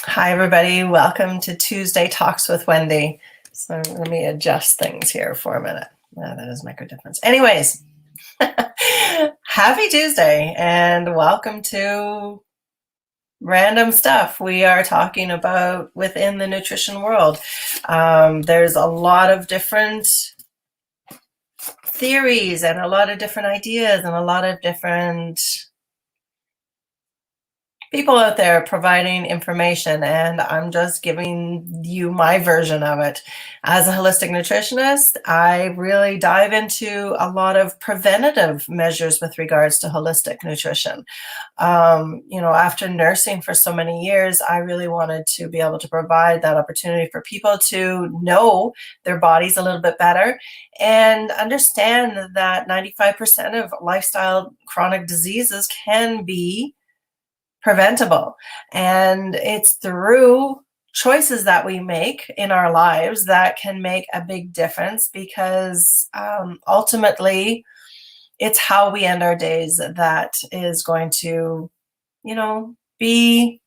Hi, everybody. Welcome to Tuesday Talks with Wendy. So let me adjust things here for a minute. That doesn't make a difference. Anyways, happy Tuesday and welcome to Random Stuff. We are talking about within the nutrition world. There's a lot of different theories and a lot of different ideas and a lot of different people out there providing information, and I'm just giving you my version of it. As a holistic nutritionist, I really dive into a lot of preventative measures with regards to holistic nutrition. After nursing for so many years, I really wanted to be able to provide that opportunity for people to know their bodies a little bit better and understand that 95% of lifestyle chronic diseases can be preventable. And it's through choices that we make in our lives that can make a big difference, because ultimately it's how we end our days that is going to, be,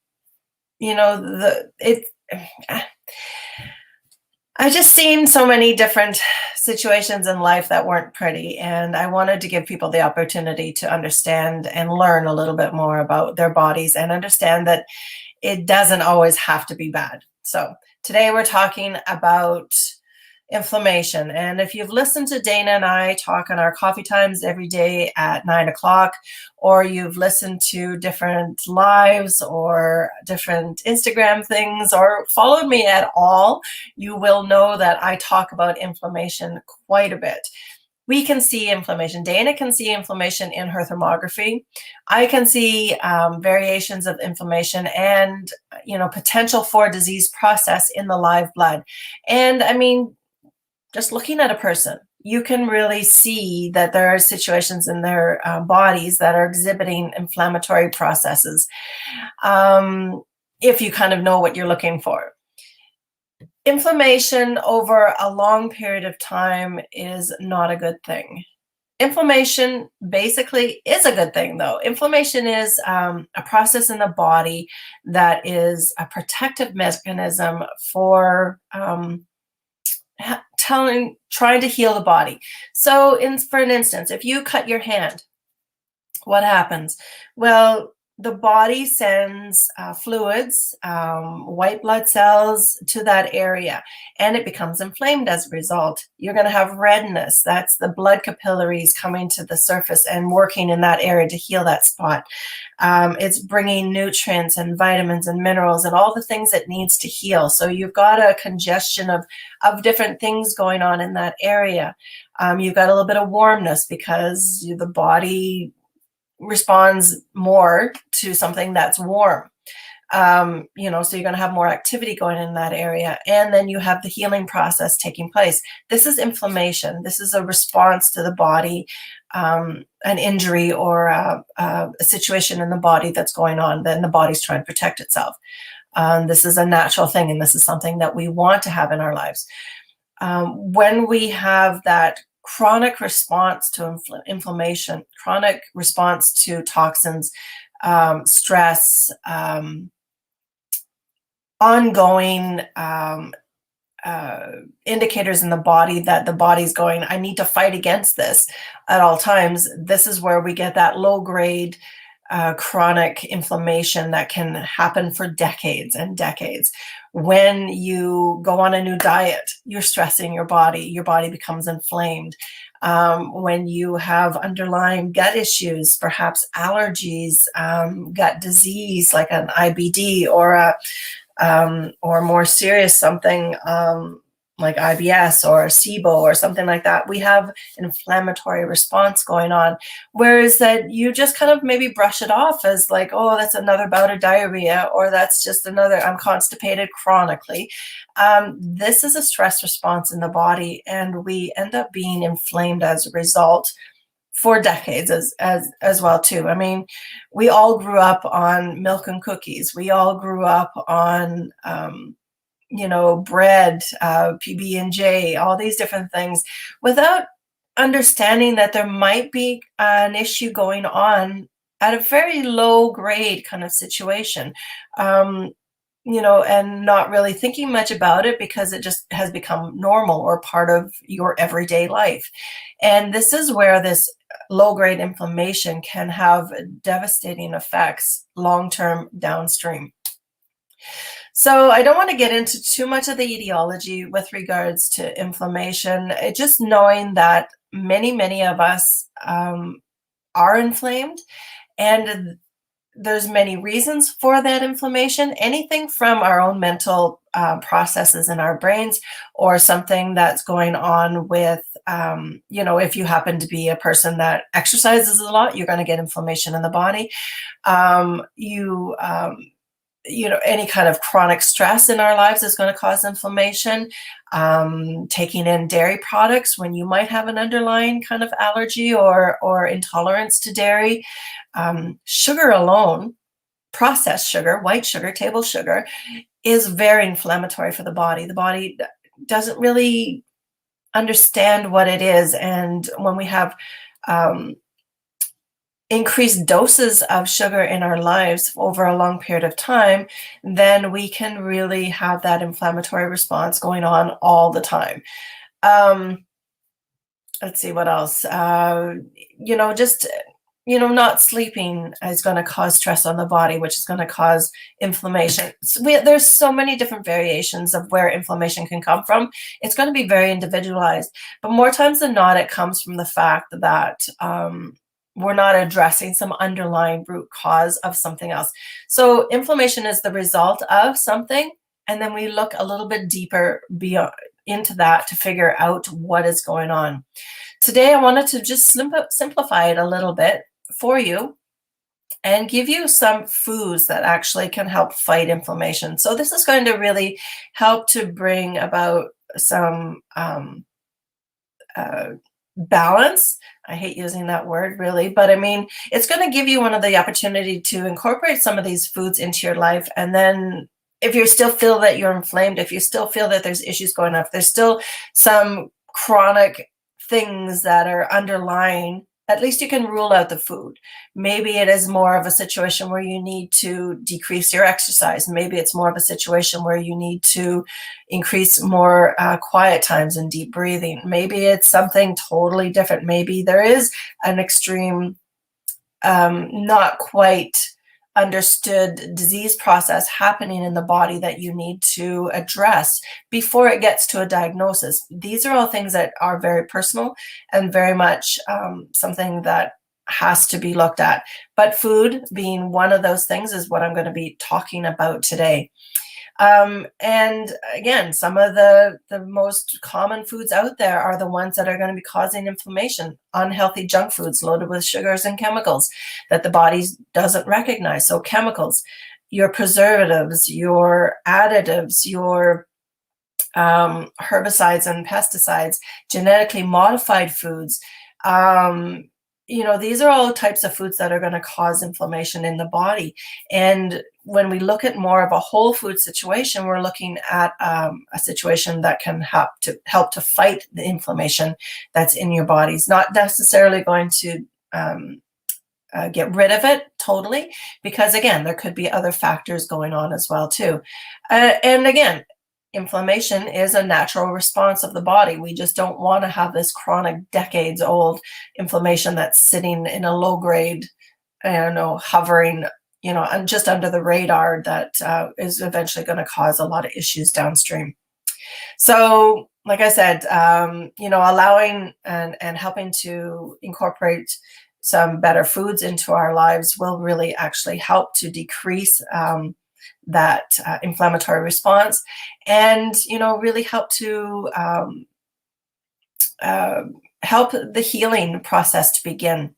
I just seen so many different situations in life that weren't pretty, and I wanted to give people the opportunity to understand and learn a little bit more about their bodies and understand that it doesn't always have to be bad. So today we're talking about inflammation. And if you've listened to Dana and I talk on our coffee times every day at 9 o'clock, or you've listened to different lives or different Instagram things, or followed me at all, you will know that I talk about inflammation quite a bit. We can see inflammation. Dana can see inflammation in her thermography. I can see variations of inflammation and, potential for disease process in the live blood. And I mean, just looking at a person, you can really see that there are situations in their bodies that are exhibiting inflammatory processes, if you kind of know what you're looking for. Inflammation over a long period of time is not a good thing. Inflammation basically is a good thing, though. Inflammation is a process in the body that is a protective mechanism for trying to heal the body. So for an instance, if you cut your hand, what happens? Well, the body sends fluids, white blood cells to that area, and it becomes inflamed as a result. You're going to have redness. That's the blood capillaries coming to the surface and working in that area to heal that spot. It's bringing nutrients and vitamins and minerals and all the things it needs to heal. So you've got a congestion of different things going on in that area. You've got a little bit of warmness because the body responds more to something that's warm. So you're going to have more activity going in that area. And then you have the healing process taking place. This is inflammation. This is a response to the body, an injury or a situation in the body that's going on. Then the body's trying to protect itself. This is a natural thing, and this is something that we want to have in our lives. When we have that chronic response to inflammation, chronic response to toxins, stress, ongoing indicators in the body that the body's going, I need to fight against this at all times. This is where we get that low grade chronic inflammation that can happen for decades and decades. When you go on a new diet, you're stressing your body becomes inflamed. When you have underlying gut issues, perhaps allergies, gut disease like an IBD, or more serious something like IBS or SIBO or something like that, we have an inflammatory response going on. Whereas that you just kind of maybe brush it off as like, oh, that's another bout of diarrhea, or that's just another, I'm constipated chronically. This is a stress response in the body, and we end up being inflamed as a result for decades as well too. I mean, we all grew up on milk and cookies. We all grew up on bread, PB&J, all these different things, without understanding that there might be an issue going on at a very low grade kind of situation. and not really thinking much about it because it just has become normal or part of your everyday life. And this is where this low-grade inflammation can have devastating effects long-term downstream. So I don't want to get into too much of the etiology with regards to inflammation. Just knowing that many of us are inflamed, and there's many reasons for that inflammation, anything from our own mental processes in our brains, or something that's going on with, if you happen to be a person that exercises a lot, you're going to get inflammation in the body. Any kind of chronic stress in our lives is going to cause inflammation. Taking in dairy products when you might have an underlying kind of allergy or intolerance to dairy. Sugar alone, processed sugar, white sugar, table sugar, is very inflammatory for the body. The body doesn't really understand what it is. And when we have increased doses of sugar in our lives over a long period of time, then we can really have that inflammatory response going on all the time. Let's see what else. Not sleeping is going to cause stress on the body, which is going to cause inflammation. There's so many different variations of where inflammation can come from. It's going to be very individualized, but more times than not, it comes from the fact that we're not addressing some underlying root cause of something else. So inflammation is the result of something, and then we look a little bit deeper beyond into that to figure out what is going on. Today, I wanted to just simplify it a little bit for you and give you some foods that actually can help fight inflammation. So this is going to really help to bring about some balance. I hate using that word really, but I mean, it's going to give you one of the opportunity to incorporate some of these foods into your life. And then if you still feel that you're inflamed, if you still feel that there's issues going on, if there's still some chronic things that are underlying, at least you can rule out the food. Maybe it is more of a situation where you need to decrease your exercise. Maybe it's more of a situation where you need to increase more quiet times and deep breathing. Maybe it's something totally different. Maybe there is an extreme, not quite understood disease process happening in the body that you need to address before it gets to a diagnosis. These are all things that are very personal and very much something that has to be looked at. But food being one of those things is what I'm going to be talking about today. And again, some of the most common foods out there are the ones that are going to be causing inflammation. Unhealthy junk foods loaded with sugars and chemicals that the body doesn't recognize. So chemicals, your preservatives, your additives, your herbicides and pesticides, genetically modified foods. These are all types of foods that are going to cause inflammation in the body. And when we look at more of a whole food situation, we're looking at a situation that can help to fight the inflammation that's in your body. It's not necessarily going to get rid of it totally, because again, there could be other factors going on as well too. And again, inflammation is a natural response of the body. We just don't want to have this chronic, decades-old inflammation that's sitting in a low-grade, hovering, and just under the radar that is eventually going to cause a lot of issues downstream. So, like I said, allowing and helping to incorporate some better foods into our lives will really actually help to decrease that inflammatory response, and really help to help the healing process to begin.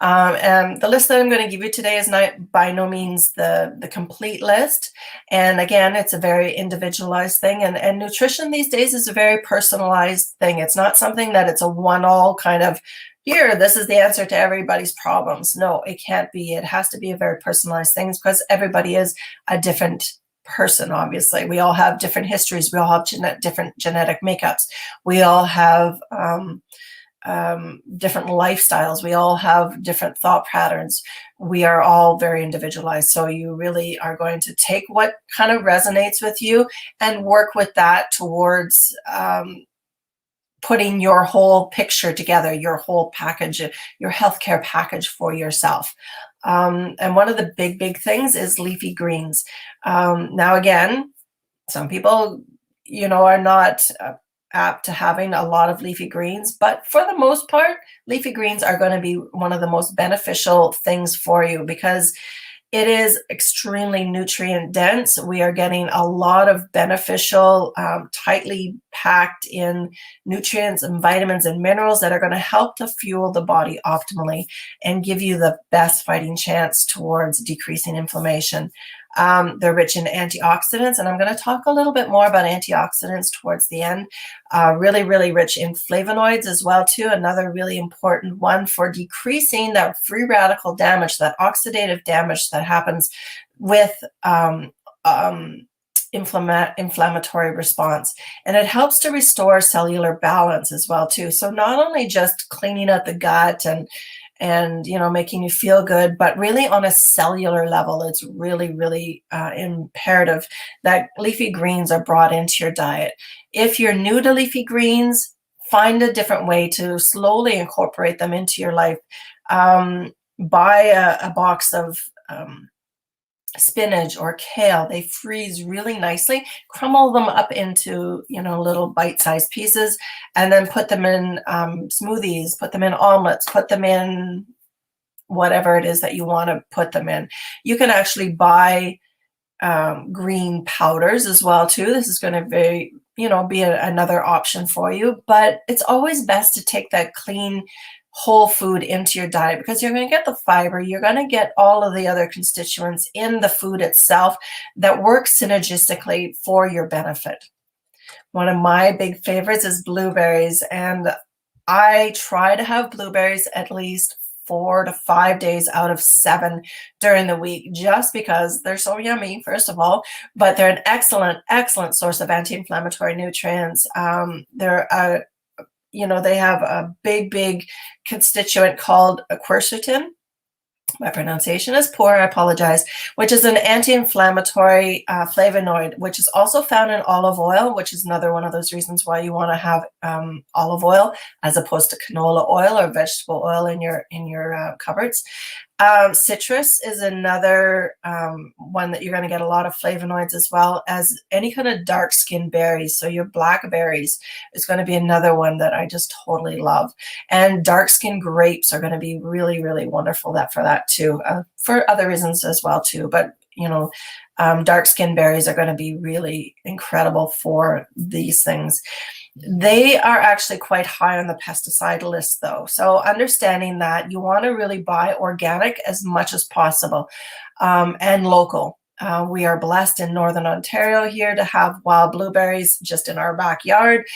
And the list that I'm going to give you today is not by no means the complete list. And again, it's a very individualized thing. And nutrition these days is a very personalized thing. It's not something that it's a one-all kind of, here, this is the answer to everybody's problems. No, it can't be. It has to be a very personalized thing because everybody is a different person, obviously. We all have different histories. We all have different genetic makeups. We all have different lifestyles. We all have different thought patterns. We are all very individualized. So you really are going to take what kind of resonates with you and work with that towards putting your whole picture together, your whole package, your healthcare package for yourself. And one of the big things is leafy greens. Now, again, some people, are not apt to having a lot of leafy greens, but for the most part, leafy greens are going to be one of the most beneficial things for you because it is extremely nutrient dense. We are getting a lot of beneficial, tightly packed in nutrients and vitamins and minerals that are going to help to fuel the body optimally and give you the best fighting chance towards decreasing inflammation. They're rich in antioxidants, and I'm going to talk a little bit more about antioxidants towards the end. Really rich in flavonoids as well too, another really important one for decreasing that free radical damage, that oxidative damage that happens with inflammatory response. And it helps to restore cellular balance as well too. So not only just cleaning out the gut and making you feel good, but really on a cellular level, it's really imperative that leafy greens are brought into your diet. If you're new to leafy greens, find a different way to slowly incorporate them into your life. Buy a box of spinach or kale. They freeze really nicely. Crumble them up into little bite-sized pieces, and then put them in smoothies, put them in omelets, put them in whatever it is that you want to put them in. You can actually buy green powders as well too. This is going to be another option for you, but it's always best to take that clean whole food into your diet because you're going to get the fiber, you're going to get all of the other constituents in the food itself that work synergistically for your benefit. One of my big favorites is blueberries, and I try to have blueberries at least 4 to 5 days out of 7 during the week, just because they're so yummy, first of all, but they're an excellent source of anti-inflammatory nutrients. They have a big constituent called quercetin. My pronunciation is poor, I apologize, which is an anti-inflammatory flavonoid, which is also found in olive oil, which is another one of those reasons why you want to have olive oil as opposed to canola oil or vegetable oil in your cupboards. Citrus is another one that you're going to get a lot of flavonoids, as well as any kind of dark skin berries. So your blackberries is going to be another one that I just totally love. And dark skin grapes are going to be really wonderful for that too, for other reasons as well too. But dark skin berries are going to be really incredible for these things. They are actually quite high on the pesticide list though. So understanding that, you want to really buy organic as much as possible and local. We are blessed in Northern Ontario here to have wild blueberries just in our backyard.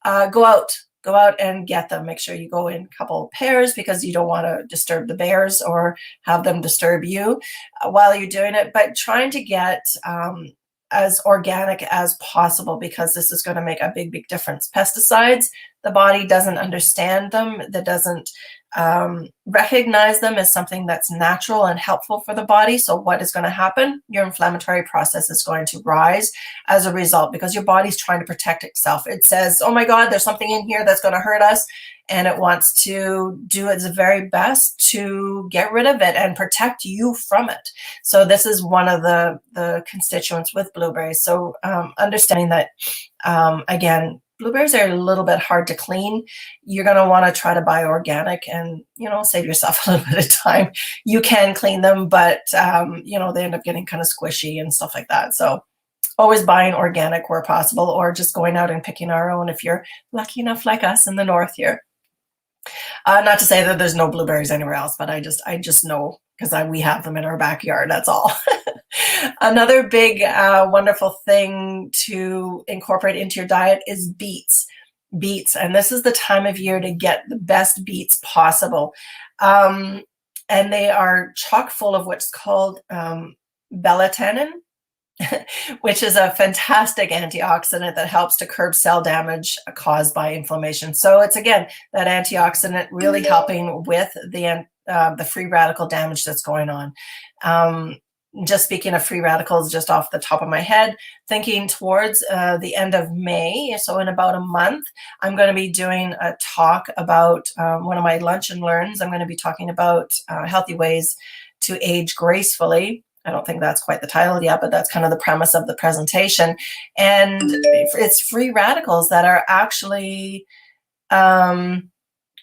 Go out and get them. Make sure you go in a couple of pairs because you don't want to disturb the bears or have them disturb you while you're doing it. But trying to get as organic as possible, because this is going to make a big difference. Pesticides, the body doesn't understand them, that doesn't recognize them as something that's natural and helpful for the body. So what is going to happen? Your inflammatory process is going to rise as a result, because your body's trying to protect itself. It says, oh my God, there's something in here that's going to hurt us. And it wants to do its very best to get rid of it and protect you from it. So this is one of the constituents with blueberries. So understanding that, again, blueberries are a little bit hard to clean. You're going to want to try to buy organic and, save yourself a little bit of time. You can clean them, but, they end up getting kind of squishy and stuff like that. So always buying organic where possible, or just going out and picking our own if you're lucky enough like us in the north here. Not to say that there's no blueberries anywhere else, but I just know because we have them in our backyard. That's all. Another big, wonderful thing to incorporate into your diet is beets. And this is the time of year to get the best beets possible. And they are chock full of what's called beta-tannin. which is a fantastic antioxidant that helps to curb cell damage caused by inflammation. So it's, again, that antioxidant really helping with the free radical damage that's going on. Just speaking of free radicals, just off the top of my head, thinking towards the end of May, so in about a month, I'm going to be doing a talk about one of my lunch and learns. I'm going to be talking about healthy ways to age gracefully. I don't think that's quite the title yet, but that's kind of the premise of the presentation. And it's free radicals that are actually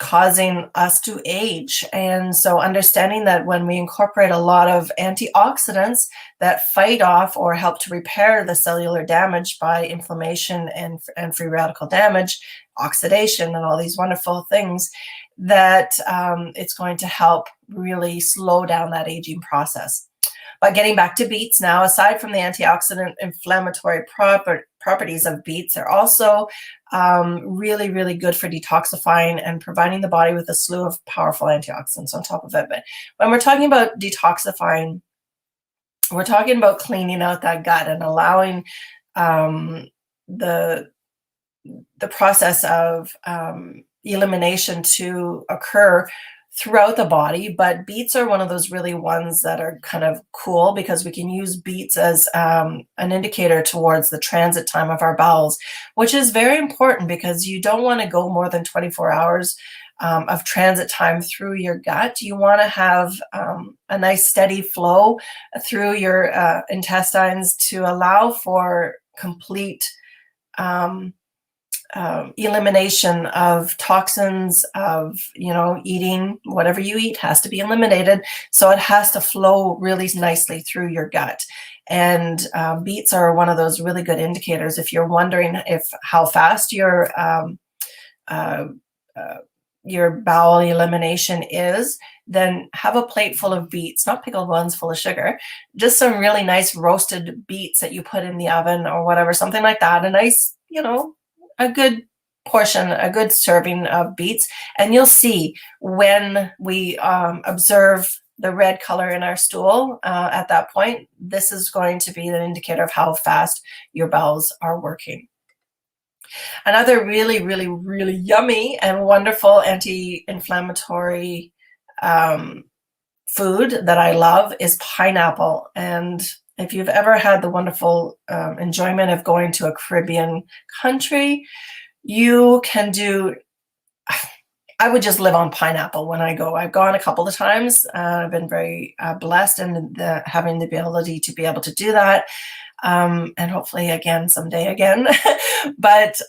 causing us to age. And so understanding that when we incorporate a lot of antioxidants that fight off or help to repair the cellular damage by inflammation and free radical damage, oxidation, and all these wonderful things, that it's going to help really slow down that aging process. But getting back to beets now, aside from the antioxidant inflammatory properties of beets, they're also really, really good for detoxifying and providing the body with a slew of powerful antioxidants on top of it. But when we're talking about detoxifying, we're talking about cleaning out that gut and allowing the process of elimination to occur throughout the body. But beets are one of those really ones that are kind of cool, because we can use beets as an indicator towards the transit time of our bowels, which is very important, because you don't want to go more than 24 hours of transit time through your gut. You want to have a nice steady flow through your intestines to allow for complete elimination of toxins, of, eating. Whatever you eat has to be eliminated, so it has to flow really nicely through your gut. And beets are one of those really good indicators. If you're wondering how fast your bowel elimination is, then have a plate full of beets, not pickled ones full of sugar, just some really nice roasted beets that you put in the oven or whatever, something like that. A nice, a good portion, a good serving of beets, and you'll see when we observe the red color in our stool at that point, this is going to be an indicator of how fast your bowels are working. Another really, really, really yummy and wonderful anti-inflammatory food that I love is pineapple. And if you've ever had the wonderful enjoyment of going to a Caribbean country, you can do, I would just live on pineapple when I go. I've gone a couple of times. I've been very blessed in having the ability to be able to do that. And hopefully again, someday again. But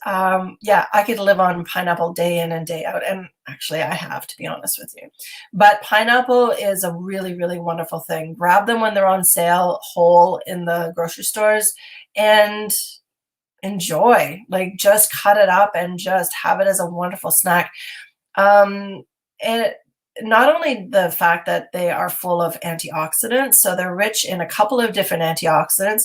yeah, I could live on pineapple day in and day out. And actually I have, to be honest with you. But pineapple is a really, really wonderful thing. Grab them when they're on sale whole in the grocery stores and enjoy. Like, just cut it up and just have it as a wonderful snack. And not only the fact that they are full of antioxidants, so they're rich in a couple of different antioxidants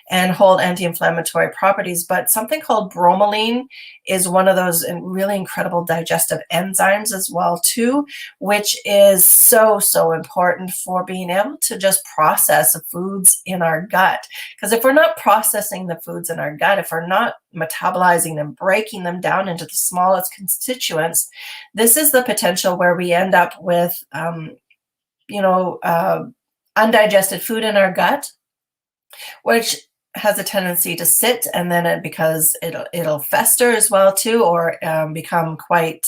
and hold anti-inflammatory properties, but something called bromelain is one of those really incredible digestive enzymes as well too, which is so, so important for being able to just process the foods in our gut. Because if we're not processing the foods in our gut, if we're not metabolizing them, breaking them down into the smallest constituents, this is the potential where we end up with, undigested food in our gut, which has a tendency to sit, and then because it'll fester as well too, or become quite,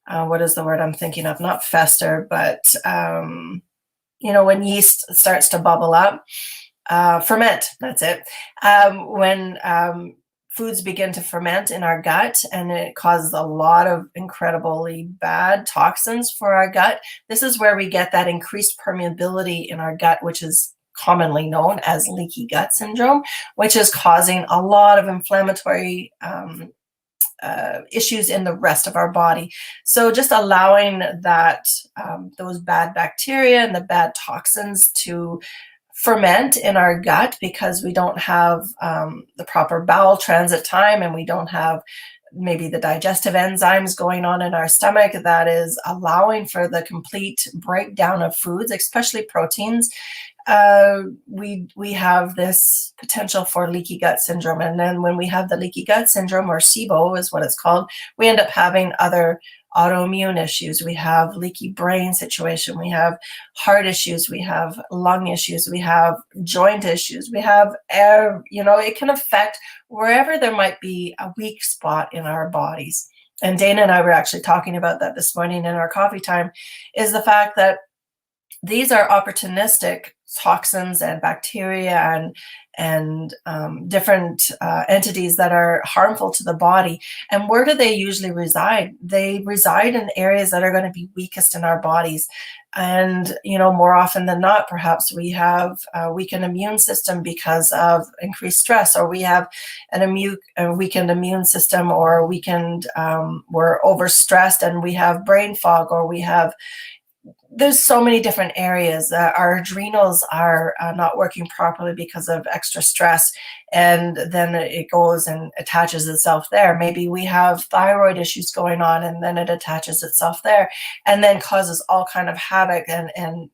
what is the word I'm thinking of? Not fester, but when yeast starts to bubble up, ferment. That's it. When foods begin to ferment in our gut, and it causes a lot of incredibly bad toxins for our gut. This is where we get that increased permeability in our gut, which is commonly known as leaky gut syndrome, which is causing a lot of inflammatory issues in the rest of our body. So just allowing that those bad bacteria and the bad toxins to ferment in our gut, because we don't have the proper bowel transit time, and we don't have maybe the digestive enzymes going on in our stomach that is allowing for the complete breakdown of foods, especially proteins. we have this potential for leaky gut syndrome. And then when we have the leaky gut syndrome, or SIBO is what it's called, we end up having other autoimmune issues. We have leaky brain situation. We have heart issues. We have lung issues. We have joint issues. We have, it can affect wherever there might be a weak spot in our bodies. And Dana and I were actually talking about that this morning in our coffee time, is the fact that these are opportunistic toxins and bacteria and different entities that are harmful to the body. And where do they usually reside? They reside in areas that are going to be weakest in our bodies. And, more often than not, perhaps we have a weakened immune system because of increased stress, or we have a weakened immune system, or we're overstressed and we have brain fog, or there's so many different areas. Our adrenals are not working properly because of extra stress, and then it goes and attaches itself there. Maybe we have thyroid issues going on, and then it attaches itself there, and then causes all kind of havoc and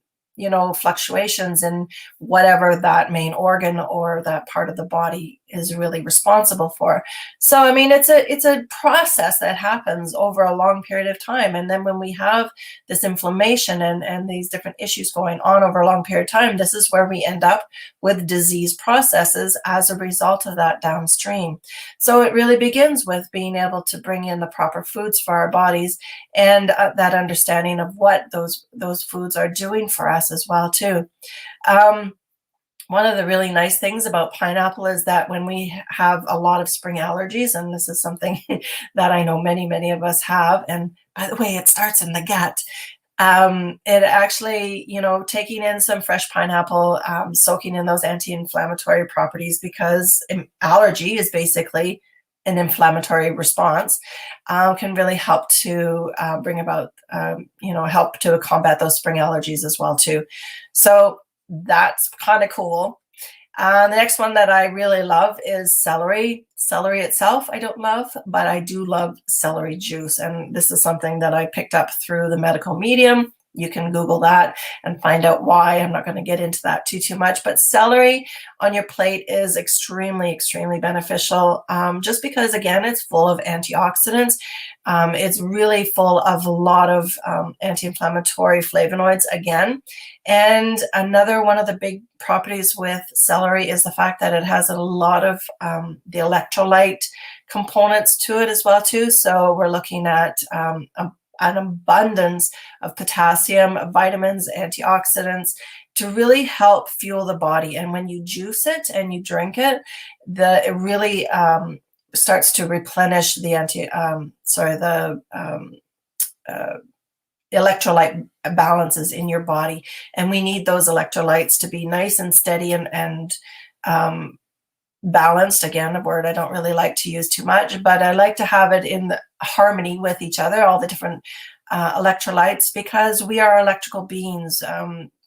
fluctuations in whatever that main organ or that part of the body is really responsible for. So, it's a process that happens over a long period of time. And then when we have this inflammation and these different issues going on over a long period of time, this is where we end up with disease processes as a result of that downstream. So it really begins with being able to bring in the proper foods for our bodies, and that understanding of what those foods are doing for us as well too. One of the really nice things about pineapple is that when we have a lot of spring allergies, and this is something that I know many, many of us have, and by the way, it starts in the gut. It actually, taking in some fresh pineapple, soaking in those anti-inflammatory properties, because allergy is basically an inflammatory response, can really help to bring about, help to combat those spring allergies as well too. So that's kind of cool. The next one that I really love is celery. Celery itself, I don't love, but I do love celery juice. And this is something that I picked up through the medical medium. You can Google that and find out why. I'm not going to get into that too much, but celery on your plate is extremely, extremely beneficial, just because, again, it's full of antioxidants. It's really full of a lot of anti-inflammatory flavonoids again. And another one of the big properties with celery is the fact that it has a lot of the electrolyte components to it as well too. So we're looking at an abundance of potassium, vitamins, antioxidants to really help fuel the body. And when you juice it and you drink it, it really starts to replenish the electrolyte balances in your body. And we need those electrolytes to be nice and steady and balanced. Again, a word I don't really like to use too much, but I like to have it in harmony with each other, all the different electrolytes, because we are electrical beings.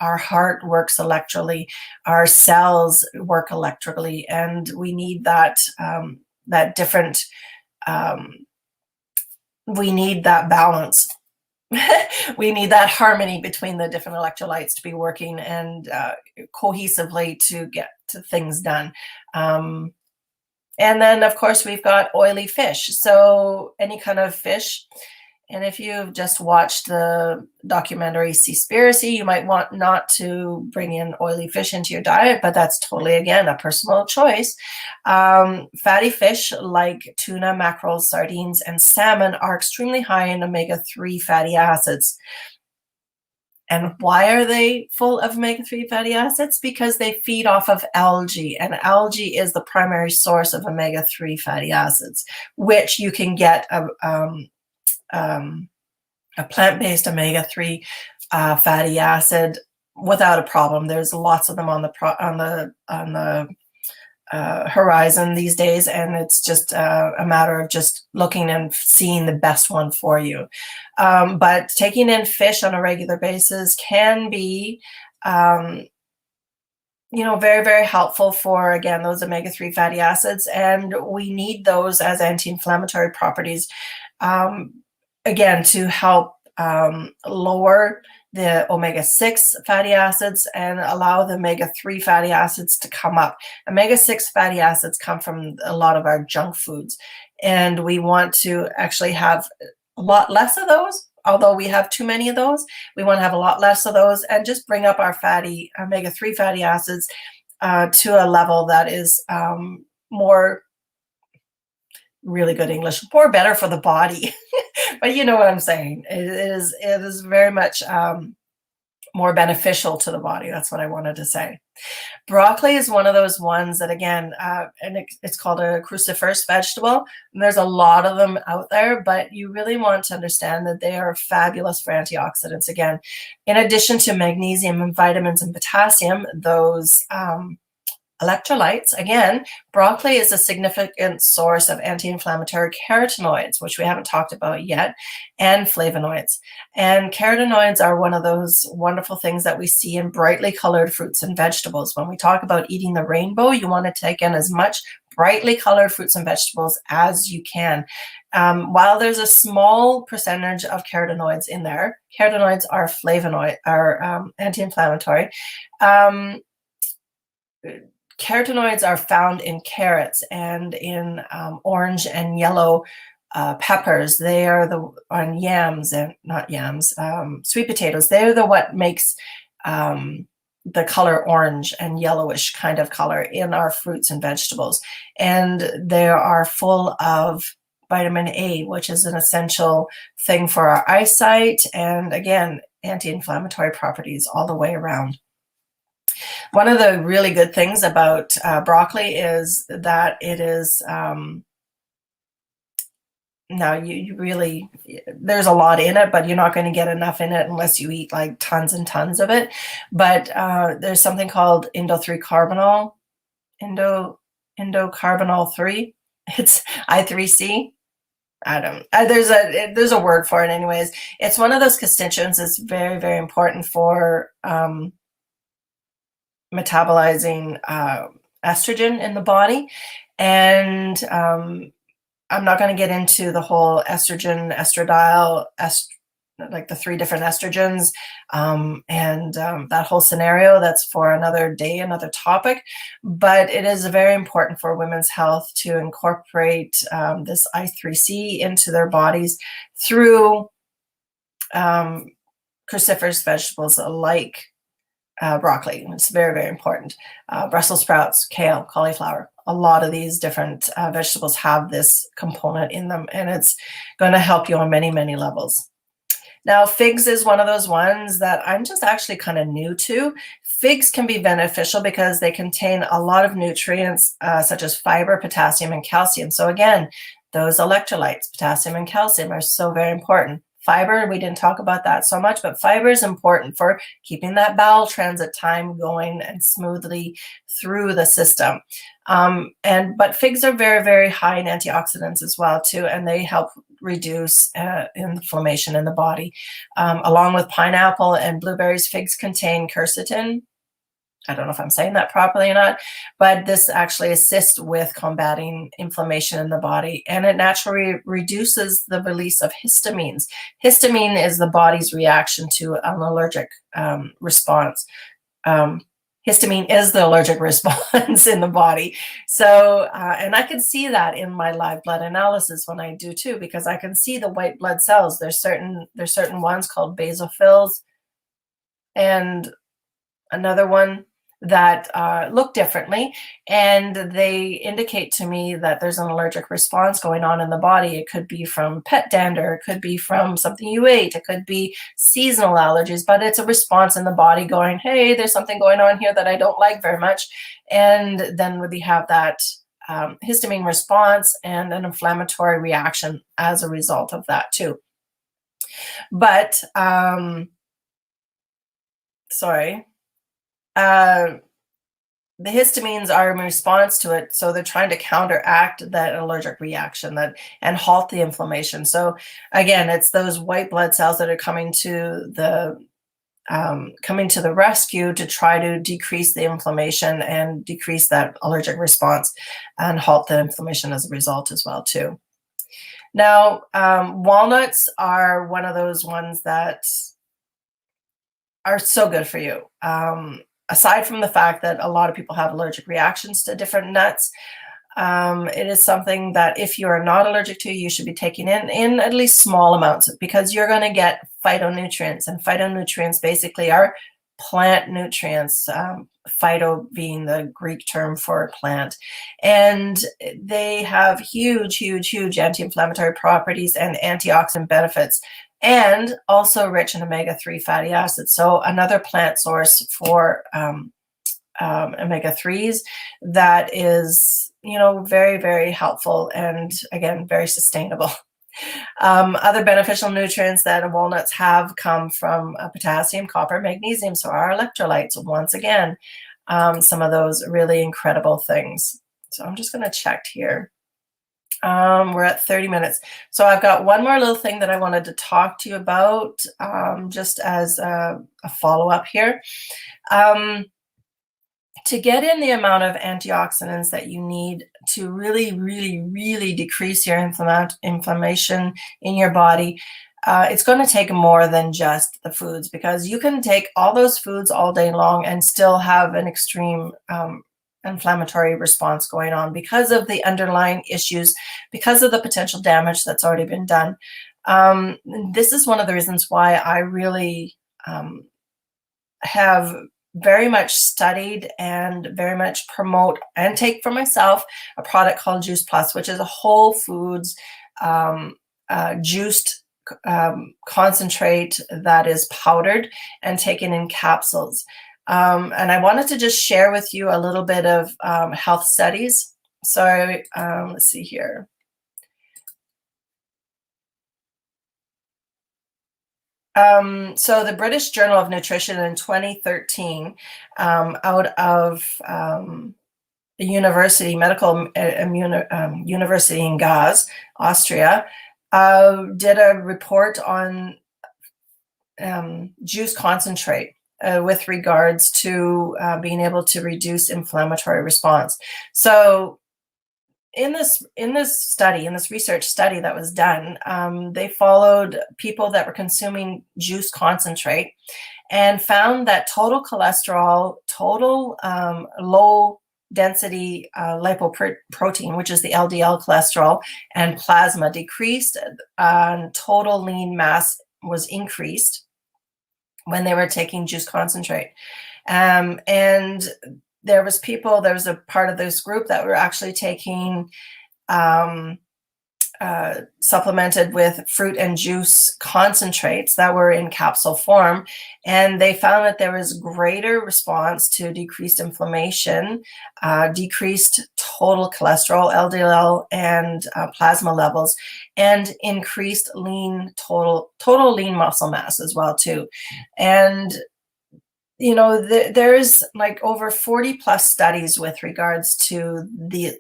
Our heart works electrically, our cells work electrically, and we need that different, we need that balance. We need that harmony between the different electrolytes to be working and cohesively to get to things done. And then, of course, we've got oily fish. So any kind of fish. And if you've just watched the documentary Seaspiracy, you might want not to bring in oily fish into your diet, but that's totally, again, a personal choice. Fatty fish like tuna, mackerel, sardines, and salmon are extremely high in omega-3 fatty acids. And why are they full of omega-3 fatty acids? Because they feed off of algae, and algae is the primary source of omega-3 fatty acids, which you can get a plant-based omega-3 fatty acid without a problem. There's lots of them on the horizon these days, and it's just a matter of just looking and seeing the best one for you. But taking in fish on a regular basis can be very, very helpful for, again, those omega-3 fatty acids, and we need those as anti-inflammatory properties, again, to help lower the omega-6 fatty acids and allow the omega-3 fatty acids to come up. Omega-6 fatty acids come from a lot of our junk foods, and we want to actually have a lot less of those. Although we have too many of those, we want to have a lot less of those and just bring up our omega-3 fatty acids to a level that is more, really good English, more better for the body. But you know what I'm saying. It is very much more beneficial to the body. That's what I wanted to say. Broccoli is one of those ones that, again, and it's called a cruciferous vegetable. And there's a lot of them out there, but you really want to understand that they are fabulous for antioxidants. Again, in addition to magnesium and vitamins and potassium, those electrolytes, again, broccoli is a significant source of anti-inflammatory carotenoids, which we haven't talked about yet, and flavonoids. And carotenoids are one of those wonderful things that we see in brightly colored fruits and vegetables. When we talk about eating the rainbow, you want to take in as much brightly colored fruits and vegetables as you can. While there's a small percentage of carotenoids in there, carotenoids are anti-inflammatory. Carotenoids are found in carrots and in orange and yellow peppers. They are on yams, and not yams, sweet potatoes. They're what makes the color orange and yellowish kind of color in our fruits and vegetables. And they are full of vitamin A, which is an essential thing for our eyesight, and again, anti-inflammatory properties all the way around. One of the really good things about broccoli is that it is, now you really, there's a lot in it, but you're not going to get enough in it unless you eat like tons and tons of it. But there's something called indocarbonyl 3. It's I3C. I don't. There's a word for it, anyways. It's one of those constituents that's very, very important for metabolizing estrogen in the body. And I'm not going to get into the whole estrogen, estradiol, like the 3 different estrogens, and that whole scenario. That's for another day, another topic. But it is very important for women's health to incorporate this I3C into their bodies through cruciferous vegetables like broccoli. It's very, very important. Brussels sprouts, kale, cauliflower. A lot of these different vegetables have this component in them, and it's going to help you on many, many levels. Now, figs is one of those ones that I'm just actually kind of new to. Figs can be beneficial because they contain a lot of nutrients such as fiber, potassium, and calcium. So again, those electrolytes, potassium and calcium, are so very important. Fiber, we didn't talk about that so much, but fiber is important for keeping that bowel transit time going and smoothly through the system. But figs are very, very high in antioxidants as well too, and they help reduce inflammation in the body. Along with pineapple and blueberries, figs contain quercetin. I don't know if I'm saying that properly or not, but this actually assists with combating inflammation in the body, and it naturally reduces the release of histamines. Histamine is the body's reaction to an allergic response. Histamine is the allergic response in the body. So, and I can see that in my live blood analysis when I do too, because I can see the white blood cells. There's certain ones called basophils, and another one that look differently, and they indicate to me that there's an allergic response going on in the body. It could be from pet dander, it could be from something you ate, it could be seasonal allergies, but it's a response in the body going, hey, there's something going on here that I don't like very much. And then we have that histamine response and an inflammatory reaction as a result of that too. But the histamines are in response to it, so they're trying to counteract that allergic reaction and halt the inflammation. So again, it's those white blood cells that are coming to the rescue to try to decrease the inflammation and decrease that allergic response and halt the inflammation as a result as well too. Now, walnuts are one of those ones that are so good for you. Aside from the fact that a lot of people have allergic reactions to different nuts, it is something that if you are not allergic to, you should be taking in at least small amounts, because you're going to get phytonutrients, and phytonutrients basically are plant nutrients, phyto being the Greek term for plant, and they have huge anti-inflammatory properties and antioxidant benefits, and also rich in omega-3 fatty acids. So another plant source for omega-3s that is, very helpful, and again, very sustainable. Other beneficial nutrients that walnuts have come from potassium, copper, magnesium, so our electrolytes, once again, some of those really incredible things. So I'm just going to check here. We're at 30 minutes. So I've got one more little thing that I wanted to talk to you about, just as a follow-up here. To get in the amount of antioxidants that you need to really decrease your inflammation in your body, it's going to take more than just the foods, because you can take all those foods all day long and still have an extreme inflammatory response going on because of the underlying issues, because of the potential damage that's already been done. This is one of the reasons why I really have very much studied and very much promote and take for myself a product called Juice Plus, which is a whole foods juiced concentrate that is powdered and taken in capsules. And I wanted to just share with you a little bit of health studies. So let's see here. So the British Journal of Nutrition in 2013, out of the university, medical university in Graz, Austria, did a report on juice concentrate with regards to being able to reduce inflammatory response. So in this research study that was done, they followed people that were consuming juice concentrate and found that total cholesterol, total low density lipoprotein, which is the LDL cholesterol, and plasma decreased, total lean mass was increased when they were taking juice concentrate. And there was a part of this group that were actually taking supplemented with fruit and juice concentrates that were in capsule form, and they found that there was greater response to decreased inflammation, decreased total cholesterol, LDL, and plasma levels, and increased total lean muscle mass as well too. And there's like over 40 plus studies with regards to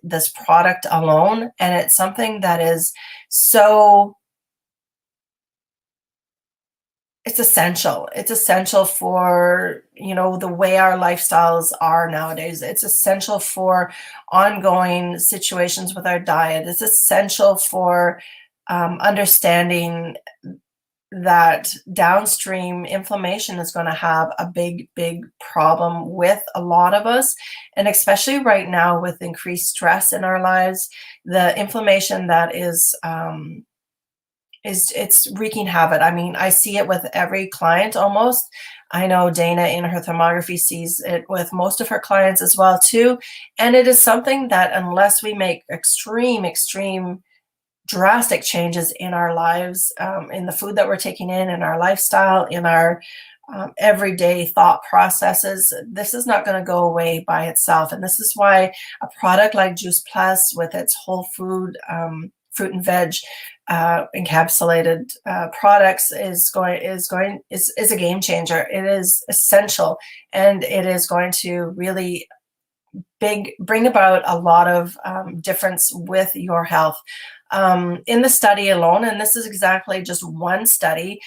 this product alone, and it's something that is it's essential. It's essential for, the way our lifestyles are nowadays. It's essential for ongoing situations with our diet. It's essential for understanding that downstream inflammation is going to have a big problem with a lot of us, and especially right now with increased stress in our lives, the inflammation that is it's wreaking havoc. I mean, I see it with every client almost. I know Dana in her thermography sees it with most of her clients as well too, and it is something that unless we make extreme drastic changes in our lives, in the food that we're taking in our lifestyle, in our everyday thought processes, this is not going to go away by itself. And this is why a product like Juice Plus, with its whole food, fruit and veg encapsulated products, is a game changer. It is essential, and it is going to really bring about a lot of difference with your health. In the study alone, and this is exactly just one study,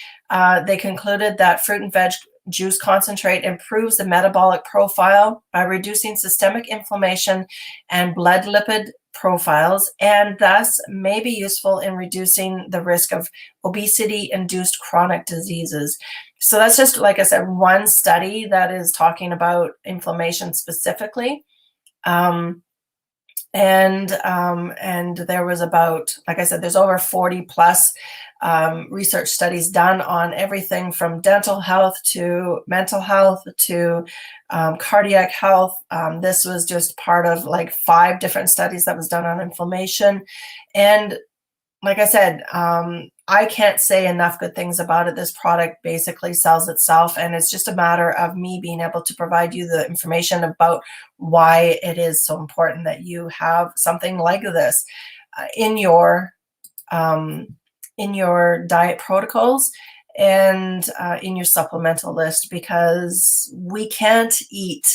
they concluded that fruit and veg juice concentrate improves the metabolic profile by reducing systemic inflammation and blood lipid profiles, and thus may be useful in reducing the risk of obesity-induced chronic diseases. So that's just, like I said, one study that is talking about inflammation specifically. And there was about, like I said, there's over 40 plus research studies done on everything from dental health to mental health to cardiac health. This was just part of like 5 different studies that was done on inflammation. And like I said, I can't say enough good things about it. This product basically sells itself, and it's just a matter of me being able to provide you the information about why it is so important that you have something like this in your diet protocols and in your supplemental list, because we can't eat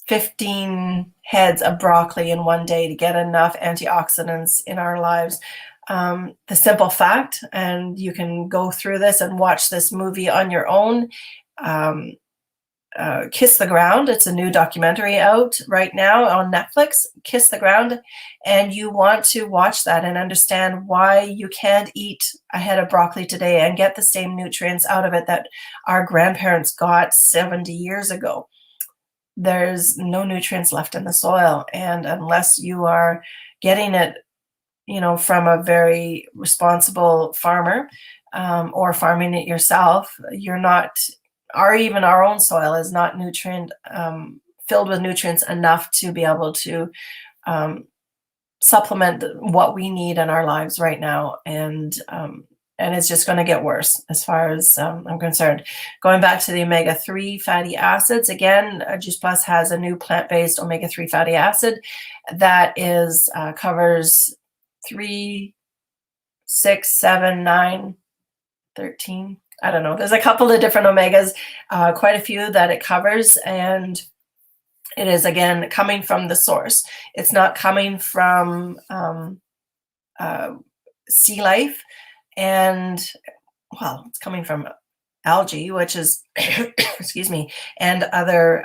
15 heads of broccoli in one day to get enough antioxidants in our lives. The simple fact, and you can go through this and watch this movie on your own, Kiss the Ground. It's a new documentary out right now on Netflix, Kiss the Ground, and you want to watch that and understand why you can't eat a head of broccoli today and get the same nutrients out of it that our grandparents got 70 years ago. There's no nutrients left in the soil, and unless you are getting it, you know, from a very responsible farmer or farming it yourself, you're not, or even our own soil is not nutrient filled with nutrients enough to be able to supplement what we need in our lives right now. And it's just going to get worse as far as I'm concerned. Going back to the omega-3 fatty acids, again, Juice Plus has a new plant-based omega-3 fatty acid that is covers 3, 6, 7, 9, 13. I don't know. There's a couple of different omegas, quite a few that it covers, and it is, again, coming from the source. It's not coming from sea life. And, well, it's coming from algae, which is, excuse me, and other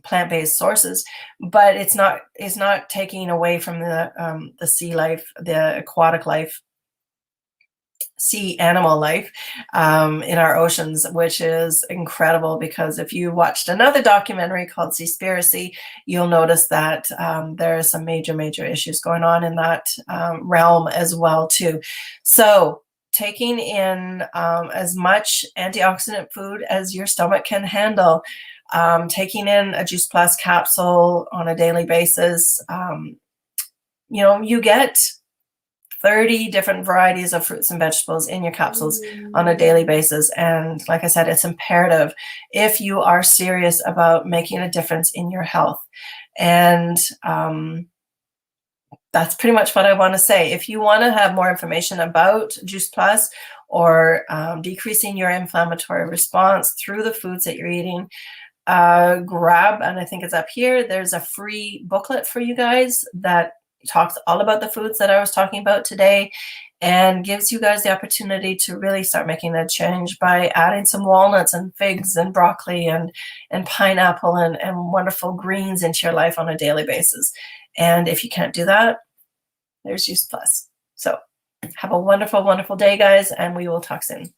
plant-based sources, but it's not taking away from the sea life, the aquatic life, sea animal life in our oceans, which is incredible, because if you watched another documentary called Seaspiracy, you'll notice that there are some major issues going on in that realm as well too. So taking in as much antioxidant food as your stomach can handle, taking in a Juice Plus capsule on a daily basis, you know, you get 30 different varieties of fruits and vegetables in your capsules on a daily basis. And like I said, it's imperative if you are serious about making a difference in your health. And that's pretty much what I want to say. If you want to have more information about Juice Plus or decreasing your inflammatory response through the foods that you're eating, grab, and I think it's up here, there's a free booklet for you guys that talks all about the foods that I was talking about today, and gives you guys the opportunity to really start making a change by adding some walnuts and figs and broccoli and pineapple and wonderful greens into your life on a daily basis. And if you can't do that, there's Juice Plus. So have a wonderful day, guys, and we will talk soon.